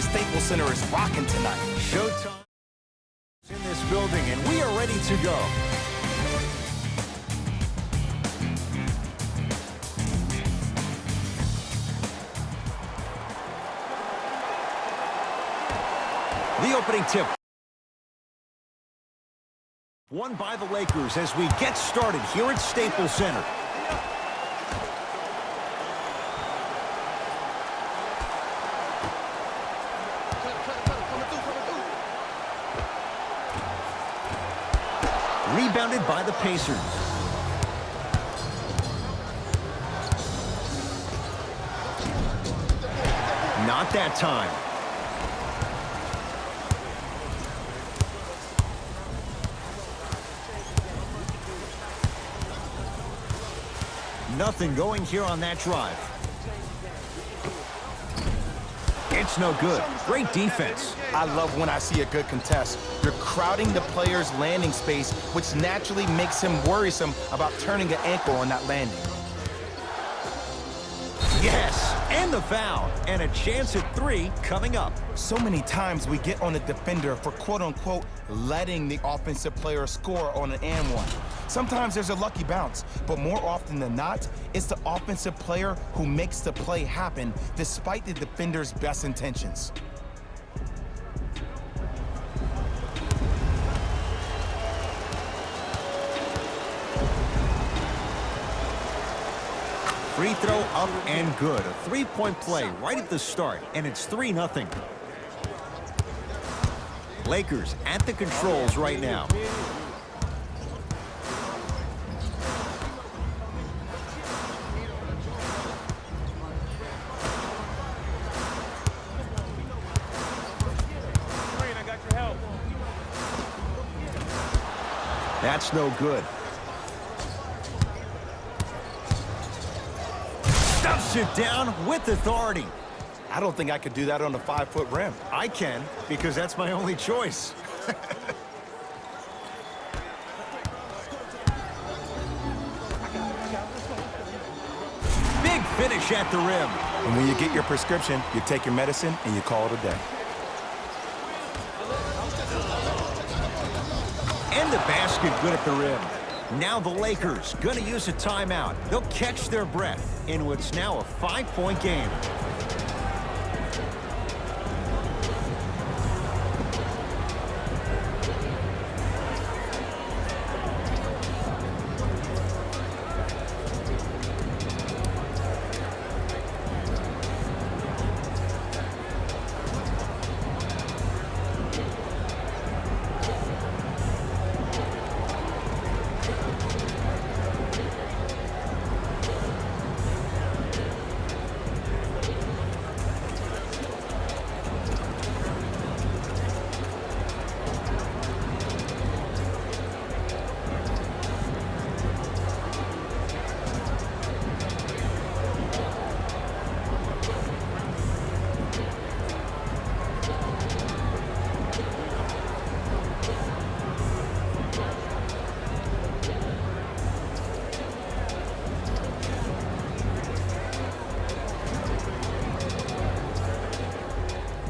the Staples Center is rocking tonight. Showtime in this building, and we are ready to go. The opening tip. Won by the Lakers as we get started here at Staples Center. Rebounded by the Pacers. Not that time. Nothing going here on that drive. It's no good. Great defense. I love when I see a good contest. You're crowding the player's landing space, which naturally makes him worrisome about turning an ankle on that landing. Yes, and the foul. And a chance at 3 coming up. So many times we get on the defender for quote-unquote letting the offensive player score on an and one. Sometimes there's a lucky bounce, but more often than not, it's the offensive player who makes the play happen despite the defender's best intentions. Free throw up and good. A three-point play right at the start, and it's 3-0. Lakers at the controls right now. That's no good. Stuffs it down with authority. I don't think I could do that on a 5-foot rim. I can, because that's my only choice. Big finish at the rim. And when you get your prescription, you take your medicine and you call it a day. And the basket good at the rim. Now the Lakers going to use a timeout. They'll catch their breath in what's now a 5-point game.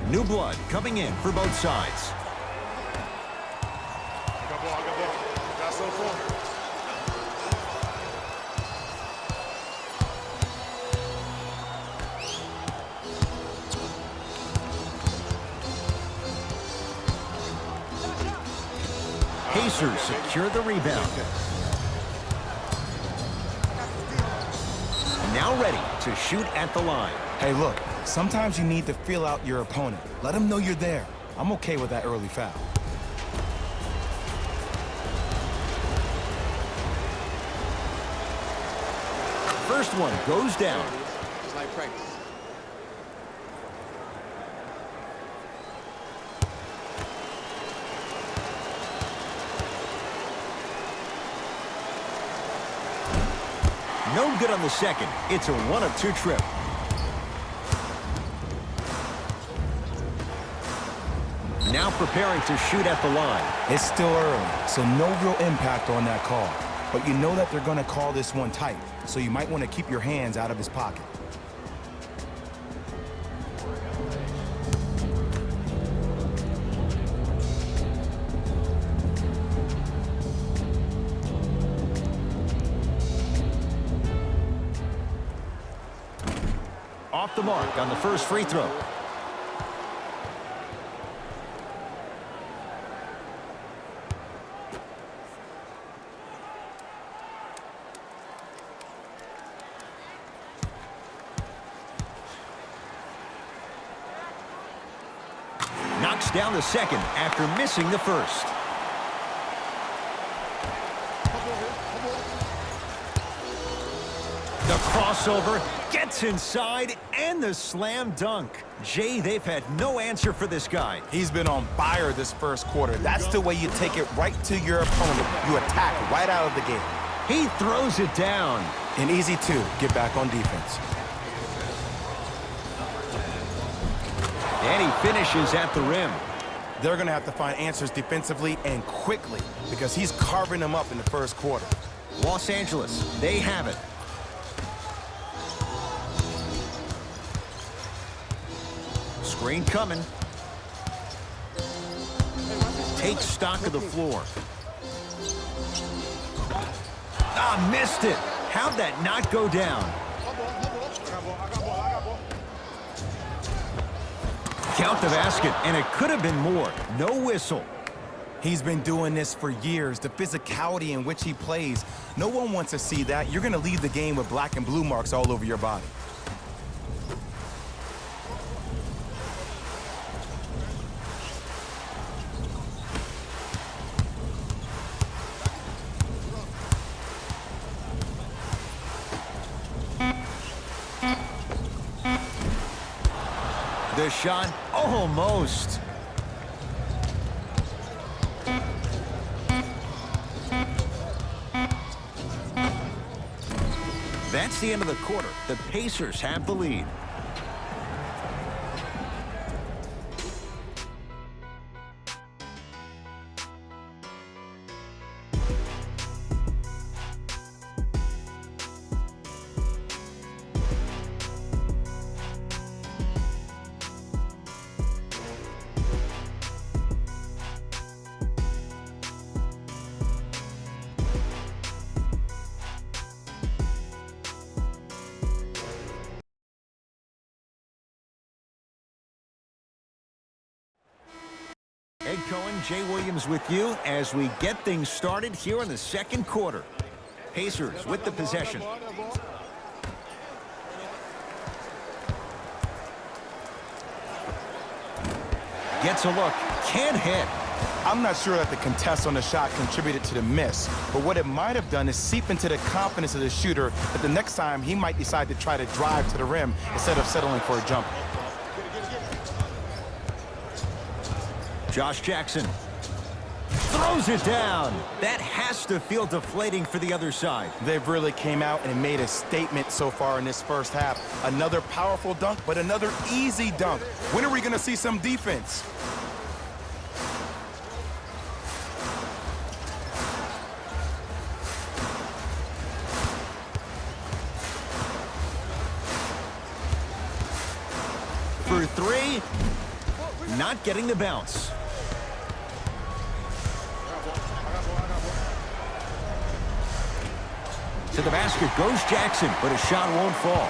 New blood coming in for both sides. Pacers secure the rebound. Now ready to shoot at the line. Hey, look, sometimes you need to feel out your opponent. Let them know you're there. I'm okay with that early foul. First one goes down. It's like practice. No good on the second. It's a 1-of-2 trip. Now preparing to shoot at the line. It's still early, so no real impact on that call. But you know that they're going to call this one tight, so you might want to keep your hands out of his pocket. off the mark on the first free throw. Knocks down the second after missing the first. The crossover gets inside and the slam dunk. Jay, they've had no answer for this guy. He's been on fire this first quarter. That's the way you take it right to your opponent. You attack right out of the gate. He throws it down. And easy to get back on defense. And he finishes at the rim. They're going to have to find answers defensively and quickly because he's carving them up in the first quarter. Los Angeles, they have it. Screen coming. Take stock of the floor. Ah, missed it. How'd that not go down? Count the basket, and it could have been more. No whistle. He's been doing this for years. The physicality in which he plays, no one wants to see that. You're going to leave the game with black and blue marks all over your body. The shot, almost. That's the end of the quarter. The Pacers have the lead. Ed Cohen, Jay Williams with you as we get things started here in the second quarter. Pacers with the possession. Gets a look, can't hit. I'm not sure that the contest on the shot contributed to the miss, but what it might have done is seep into the confidence of the shooter that the next time he might decide to try to drive to the rim instead of settling for a jumper. Josh Jackson throws it down. That has to feel deflating for the other side. They've really came out and made a statement so far in this first half. Another powerful dunk, but another easy dunk. When are we going to see some defense? For three, not getting the bounce. To the basket goes Jackson, but a shot won't fall.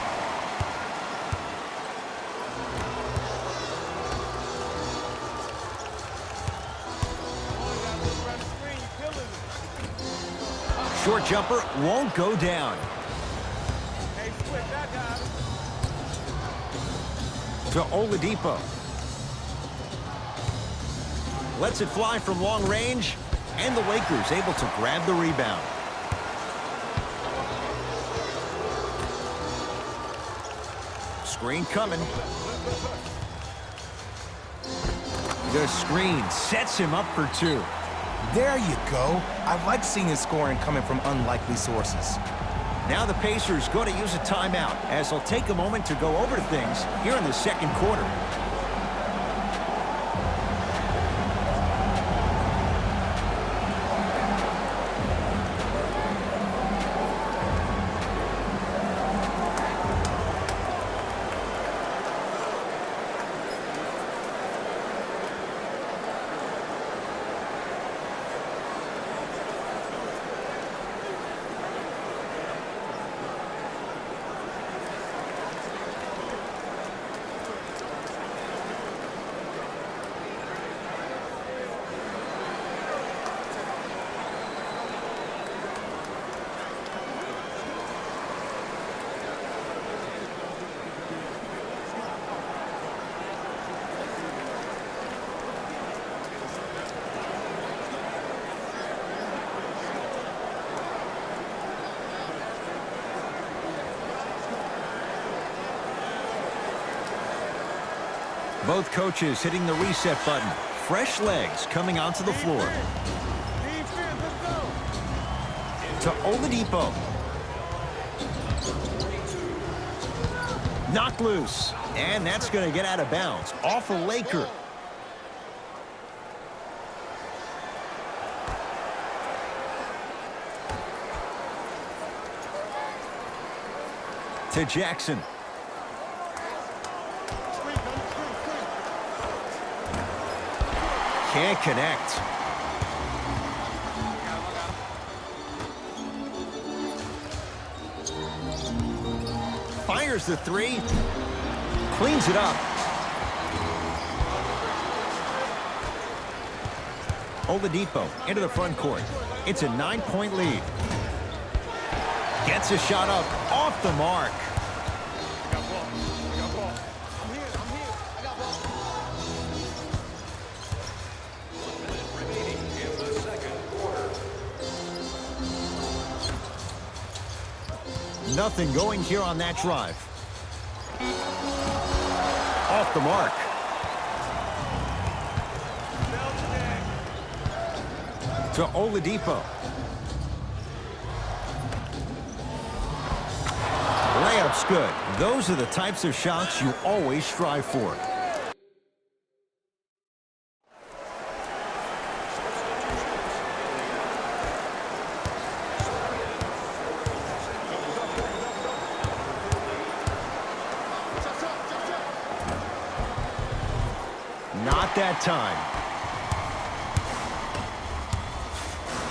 Short jumper won't go down. To Oladipo. Lets it fly from long range, and the Lakers able to grab the rebound. Screen coming. The screen sets him up for two. There you go. I like seeing scoring coming from unlikely sources. Now the Pacers go to use a timeout as they'll take a moment to go over things here in the second quarter. Both coaches hitting the reset button. Fresh legs coming onto the floor. To Oladipo. Knocked loose. And that's going to get out of bounds. Off a Laker. To Jackson. Can't connect. Fires the three. Cleans it up. Oladipo into the front court. It's a 9-point lead. Gets a shot up off the mark. Nothing going here on that drive. Off the mark. To Oladipo. Layup's good. Those are the types of shots you always strive for. Not that time.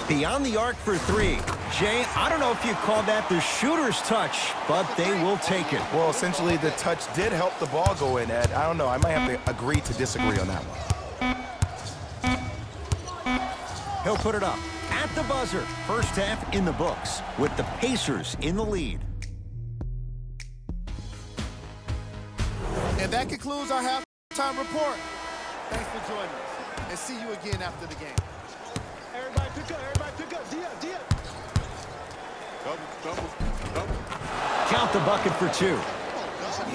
Beyond the arc for three. Jay, I don't know if you call that the shooter's touch, but they will take it. Well, essentially, the touch did help the ball go in, Ed. I don't know. I might have to agree to disagree on that one. He'll put it up at the buzzer. First half in the books with the Pacers in the lead. And that concludes our halftime report. Thanks for joining us, and see you again after the game. Everybody pick up, Dia. Double. Count the bucket for two.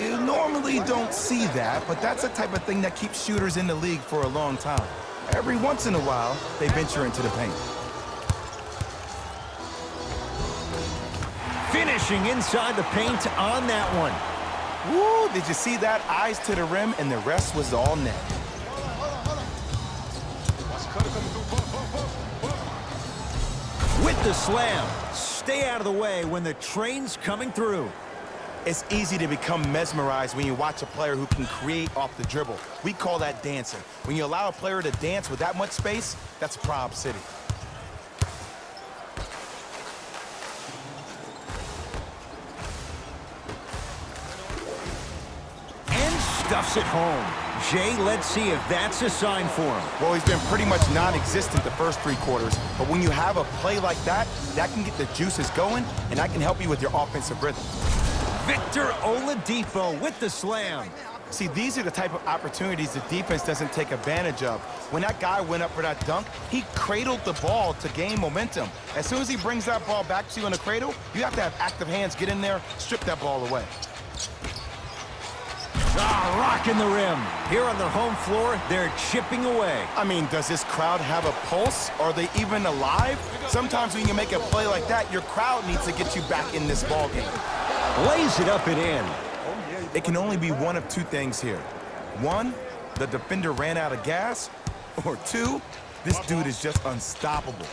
You normally don't see that, but that's the type of thing that keeps shooters in the league for a long time. Every once in a while, they venture into the paint. Finishing inside the paint on that one. Woo, did you see that? Eyes to the rim, and the rest was all net. With the slam. Stay out of the way when the train's coming through. It's easy to become mesmerized when you watch a player who can create off the dribble. We call that dancing. When you allow a player to dance with that much space, that's Prob City. And stuffs it home. Jay, let's see if that's a sign for him. Well, he's been pretty much non-existent the first three quarters, but when you have a play like that, that can get the juices going, and that can help you with your offensive rhythm. Victor Oladipo with the slam. See, these are the type of opportunities the defense doesn't take advantage of. When that guy went up for that dunk, he cradled the ball to gain momentum. As soon as he brings that ball back to you in the cradle, you have to have active hands get in there, strip that ball away. Rocking the rim. Here on their home floor, they're chipping away. I mean, does this crowd have a pulse? Are they even alive? Sometimes when you make a play like that, your crowd needs to get you back in this ball game. Lays it up and in. It can only be one of two things here. One, the defender ran out of gas. Or two, this dude is just unstoppable.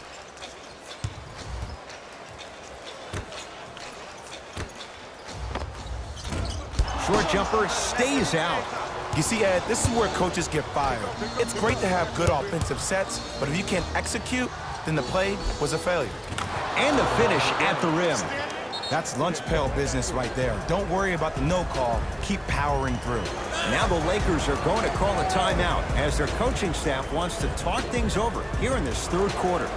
Short jumper stays out. You see, Ed, this is where coaches get fired. It's great to have good offensive sets, but if you can't execute, then the play was a failure. And the finish at the rim. That's lunch pail business right there. Don't worry about the no call. Keep powering through. Now the Lakers are going to call a timeout as their coaching staff wants to talk things over here in this third quarter.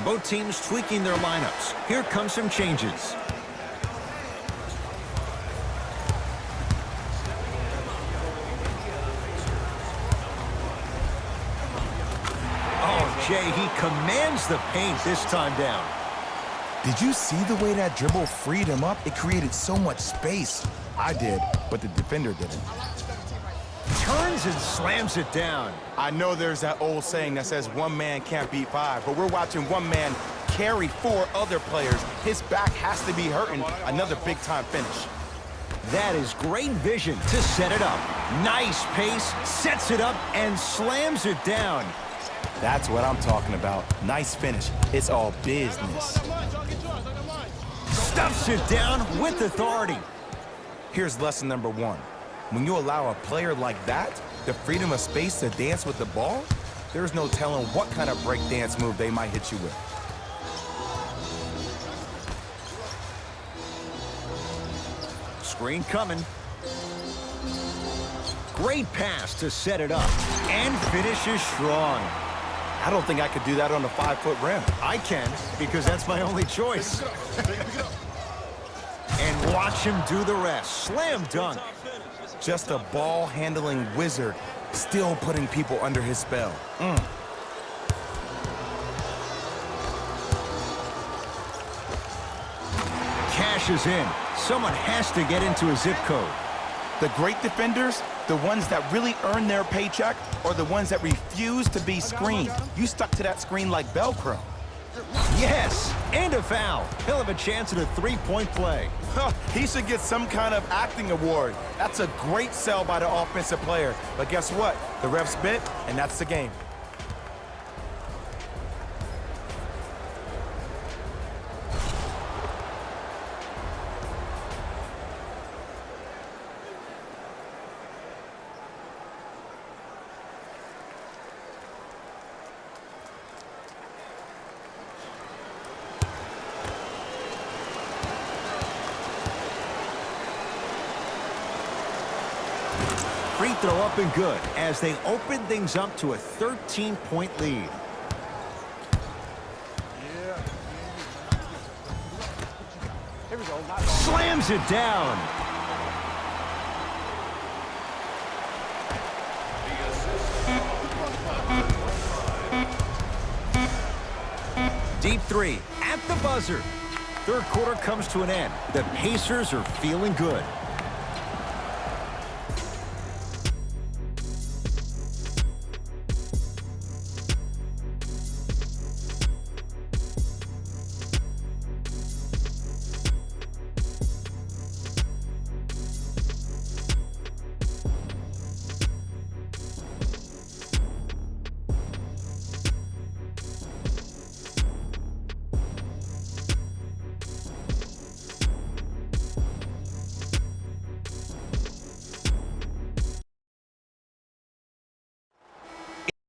Both teams tweaking their lineups. Here come some changes. Oh, Jay, he commands the paint this time down. Did you see the way that dribble freed him up? It created so much space. I did, but the defender didn't. Turns and slams it down. I know there's that old saying that says one man can't beat five, but we're watching one man carry four other players. His back has to be hurting. Another big-time finish. That is great vision to set it up. Nice pace, sets it up, and slams it down. That's what I'm talking about. Nice finish. It's all business. Stuffs it down with authority. Here's lesson number one. When you allow a player like that the freedom of space to dance with the ball, there's no telling what kind of break dance move they might hit you with. Screen coming. Great pass to set it up. And finishes strong. I don't think I could do that on a 5-foot rim. I can, because that's my only choice. And watch him do the rest. Slam dunk. Just a ball-handling wizard, still putting people under his spell. Cash is in. Someone has to get into a zip code. The great defenders, the ones that really earn their paycheck, or the ones that refuse to be screened. You stuck to that screen like Velcro. Yes, and a foul. He'll have a chance at a three-point play. He should get some kind of acting award. That's a great sell by the offensive player. But guess what? The refs bit, and that's the game. Free throw up and good as they open things up to a 13-point lead. Here we go. Slams it down. Deep three at the buzzer. Third quarter comes to an end. The Pacers are feeling good.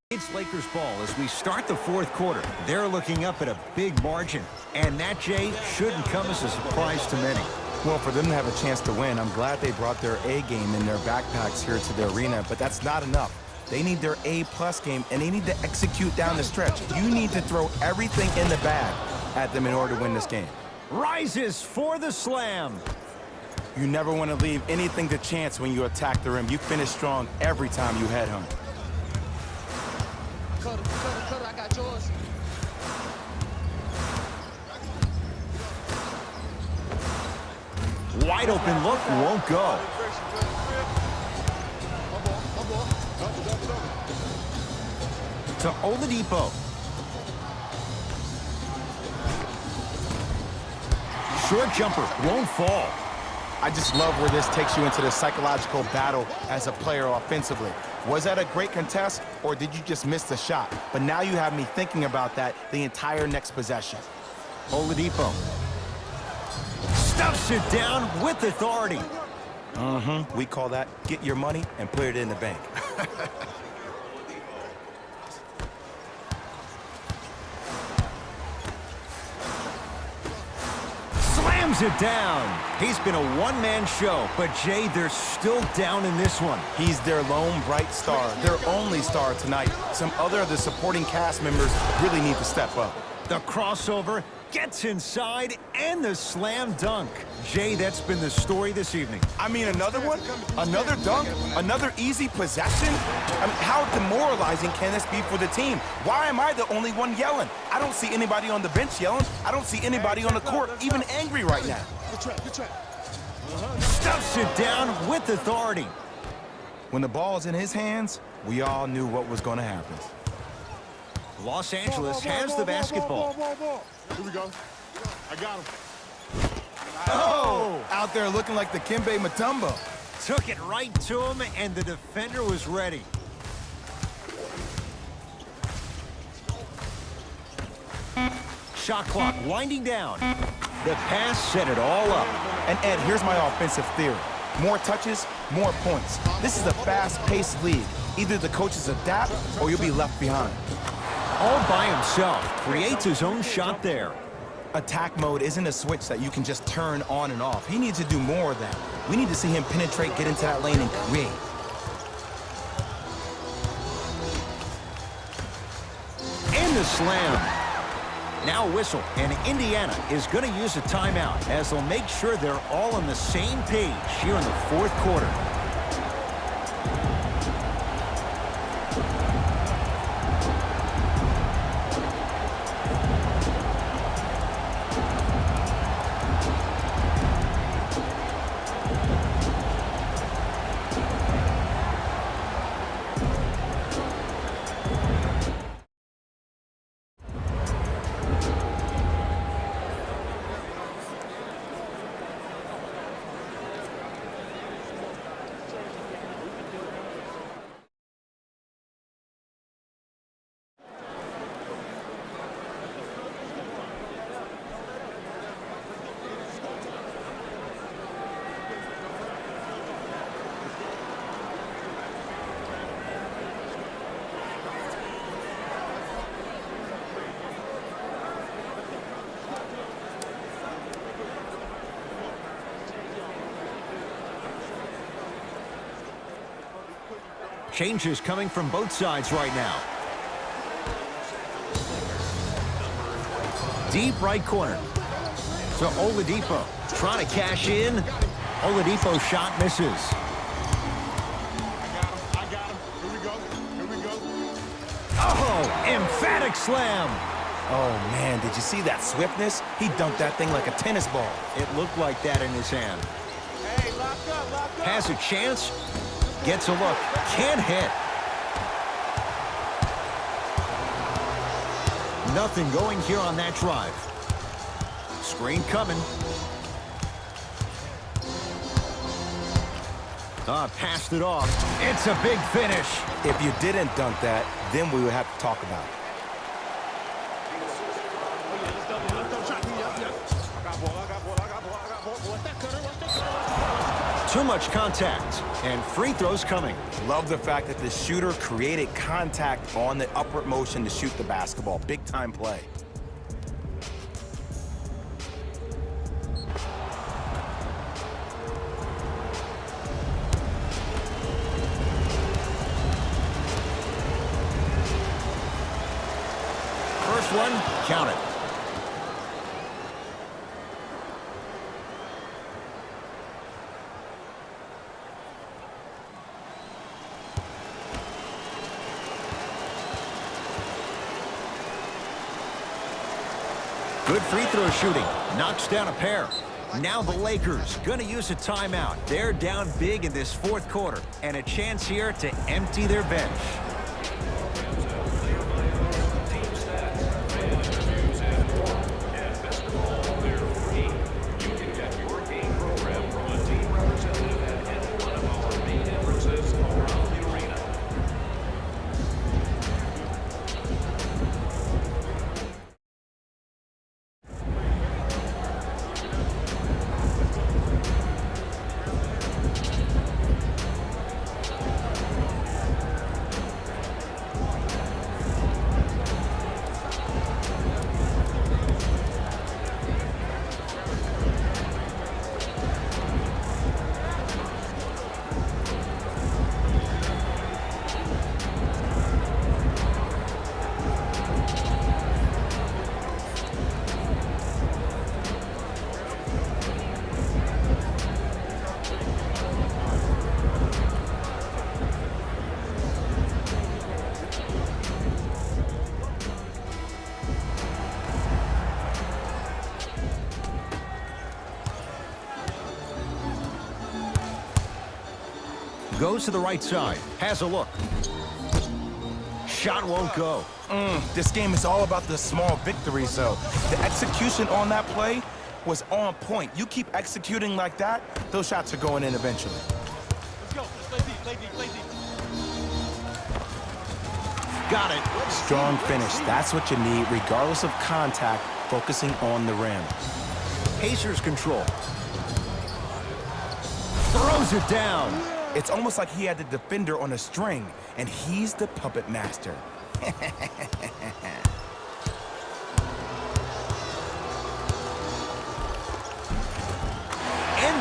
It's Lakers ball as we start the fourth quarter. They're looking up at a big margin, and that, Jay, shouldn't come as a surprise to many. Well, for them to have a chance to win, I'm glad they brought their A game in their backpacks here to the arena, but that's not enough. They need their A-plus game, and they need to execute down the stretch. You need to throw everything in the bag at them in order to win this game. Rises for the slam. You never want to leave anything to chance when you attack the rim. You finish strong every time you head home. Cutter, I got yours. Wide open look won't go. To Oladipo. Short jumper won't fall. I just love where this takes you into the psychological battle as a player offensively. Was that a great contest, or did you just miss the shot? But now you have me thinking about that the entire next possession. Oladipo stuffs it down with authority. We call that get your money and put it in the bank. Slams it down. He's been a one-man show, but Jay, they're still down in this one. He's their lone bright star, their only star tonight. Some other of the supporting cast members really need to step up. The crossover gets inside and the slam dunk. Jay, that's been the story this evening. I mean, another one? Another dunk? Another easy possession? I mean, how demoralizing can this be for the team? Why am I the only one yelling? I don't see anybody on the bench yelling. I don't see anybody on the court even angry right now. Good trap, good trap. Stuffs it down with authority. When the ball's in his hands, we all knew what was going to happen. Los Angeles has the basketball. Here we go. I got him. Oh! Out there looking like the Kimbe Mutombo. Took it right to him, and the defender was ready. Shot clock winding down. The pass set it all up. And Ed, here's my offensive theory. More touches, more points. This is a fast-paced league. Either the coaches adapt or you'll be left behind. All by himself, creates his own shot there. Attack mode isn't a switch that you can just turn on and off. He needs to do more of that. We need to see him penetrate, get into that lane, and create. And the slam. Now a whistle, and Indiana is going to use a timeout as they'll make sure they're all on the same page here in the fourth quarter. Changes coming from both sides right now. Deep right corner. So Oladipo trying to cash in. Oladipo shot misses. I got him. Here we go. Here we go. Oh, emphatic slam. Oh, man, did you see that swiftness? He dunked that thing like a tennis ball. It looked like that in his hand. Hey, lock up, lock up. Has a chance. Gets a look. Can't hit. Nothing going here on that drive. Screen coming. Passed it off. It's a big finish. If you didn't dunk that, then we would have to talk about it. Too much contact, and free throws coming. Love the fact that the shooter created contact on the upward motion to shoot the basketball. Big time play. First one, count it. Good free throw shooting. Knocks down a pair. Now the Lakers going to use a timeout. They're down big in this fourth quarter, and a chance here to empty their bench. Goes to the right side. Has a look. Shot won't go. This game is all about the small victories, though. The execution on that play was on point. You keep executing like that, those shots are going in eventually. Let's go. Let's play deep, play deep, play deep. Got it. Strong finish. That's what you need, regardless of contact, focusing on the rim. Pacers control. Throws it down. It's almost like he had the defender on a string, and he's the puppet master. And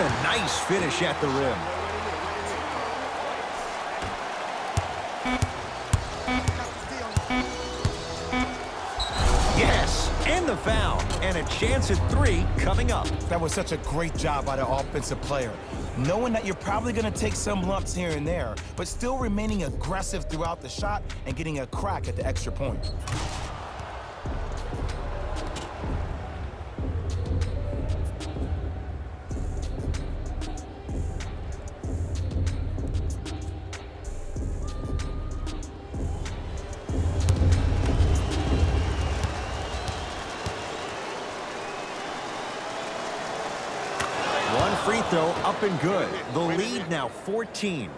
a nice finish at the rim. Yes, and the foul. And a chance at 3 coming up. That was such a great job by the offensive player. Knowing that you're probably going to take some lumps here and there, but still remaining aggressive throughout the shot and getting a crack at the extra point. One free throw up and good. The lead now 14.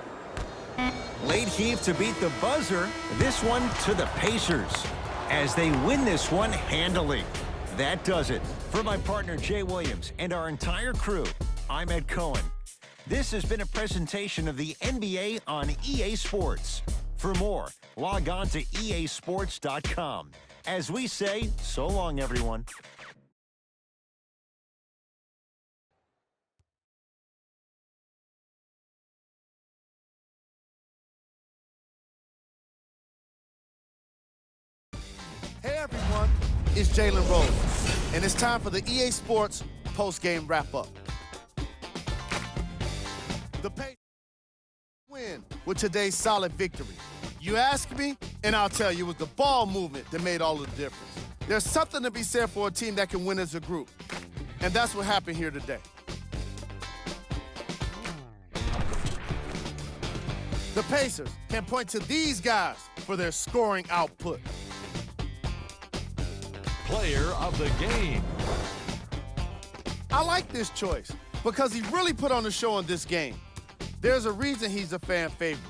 Late heave to beat the buzzer. This one to the Pacers as they win this one handily. That does it. For my partner Jay Williams and our entire crew, I'm Ed Cohen. This has been a presentation of the NBA on EA Sports. For more, log on to easports.com. As we say, so long, everyone. Hey everyone, it's Jalen Rose, and it's time for the EA Sports post-game wrap-up. The Pacers win with today's solid victory. You ask me, and I'll tell you, it was the ball movement that made all the difference. There's something to be said for a team that can win as a group, and that's what happened here today. The Pacers can point to these guys for their scoring output. Player of the game. I like this choice because he really put on the show in this game. There's a reason he's a fan favorite.